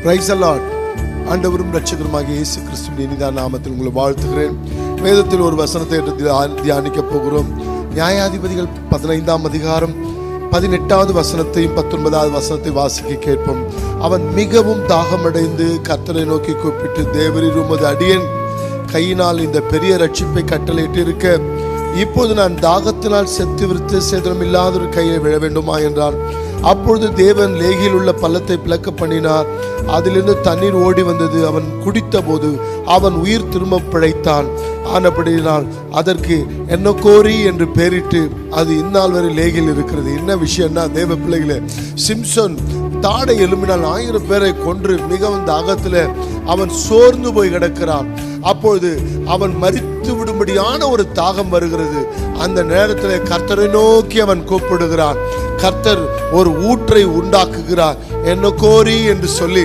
Praise the Lord. ஆண்டவரும் இரட்சகருமாகிய இயேசு கிறிஸ்துவின் இனிதான நாமத்தில் உங்களை வாழ்த்துகிறேன். வேதத்தில் ஒரு வசனத்தை தியானிக்க போகிறோம். நியாயாதிபதிகள் 15ஆம் அதிகாரம் 18வது வசனத்தையும் 19வது வசனத்தை வாசிக்க கேட்போம். அவன் மிகவும் தாகமடைந்து கர்த்தரை நோக்கி கூப்பிட்டு, தேவரீர் உமது அடியேன் கையினால் இந்த பெரிய ரட்சிப்பை கட்டளையிட்டு இருக்க, இப்போது நான் தாகத்தினால் செத்து விருத்து சேதனம் இல்லாத ஒரு கையை விழ வேண்டுமா என்றான். அப்பொழுது தேவன் லேகியில் உள்ள பள்ளத்தை பிளக்க பண்ணினார். அதிலிருந்து தண்ணீர் ஓடி வந்தது. அவன் குடித்த போது அவன் உயிர் திரும்ப பிழைத்தான். ஆனபடியினால் அதற்கு என்னக்கோரி என்று பெயரிட்டு அது இந்நாள் வரை லேகில் இருக்கிறது. என்ன விஷயம்னா, தேவ பிள்ளைகளே, சிம்சோன் தாடை எலும்பினால் 1000 பேரை கொன்று மிகவும் தாகத்தில் அவன் சோர்ந்து போய் கிடக்கிறான். அப்பொழுது அவன் மரித்து விடும்படியான ஒரு தாகம் வருகிறது. அந்த நேரத்தில் கர்த்தரை நோக்கி அவன் கூப்பிடுகிறான். கர்த்தர் ஒரு ஊற்றை உண்டாக்குகிறார். என்ன கோரி என்று சொல்லி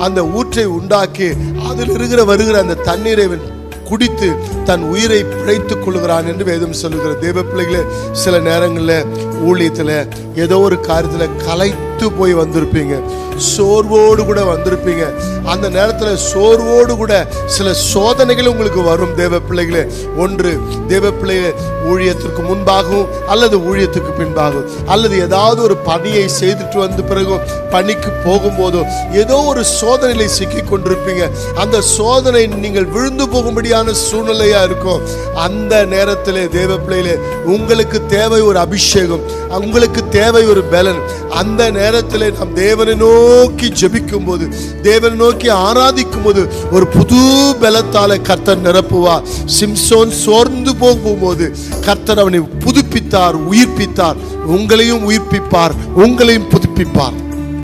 அந்த ஊற்றை உண்டாக்கி அதில் வருகிற அந்த தண்ணீரை குடித்து தன் உயிரை பிழைத்துக் கொள்கிறான் என்று வேதம் சொல்லுகிற. தேவ பிள்ளைகளே, சில நேரங்களில் ஊழியத்தில் ஏதோ ஒரு காரியத்தில் கலைத்து போய் வந்திருப்பீங்க, சோர்வோடு கூட வந்திருப்பீங்க. அந்த நேரத்தில் சோர்வோடு கூட சில சோதனைகள் உங்களுக்கு வரும். தேவ பிள்ளைகளே, ஒன்று தேவ பிள்ளைகளே, ஊழியத்திற்கு முன்பாகவும் அல்லது ஊழியத்துக்கு பின்பாகவும் அல்லது ஏதாவது ஒரு பணியை செய்துட்டு வந்த பிறகு பணிக்கு போகும்போதோ ஏதோ ஒரு சோதனையில சிக்கி கொண்டிருப்பீங்க. அந்த சோதனை நீங்கள் விழுந்து போகும்படியான சூழ்நிலையா இருக்கும். அந்த நேரத்திலே தேவ பிள்ளைகளே, உங்களுக்கு தேவை ஒரு அபிஷேகம், உங்களுக்கு தேவை ஒரு பலன். அந்த நேரத்திலே நாம் தேவனை நோக்கி ஜெபிக்கும் போது, தேவனை நோக்கி ஆராதிக்கும் போது ஒரு புது பலத்தால கர்த்தர் நிரப்புவார். சிம்சோன் சோர்ந்து போகும்போது கர்த்தர் அவனை புதுப்பித்தார், உயிர்ப்பித்தார். உங்களையும் உயிர்ப்பிப்பார், உங்களையும் புதுப்பிப்பார்.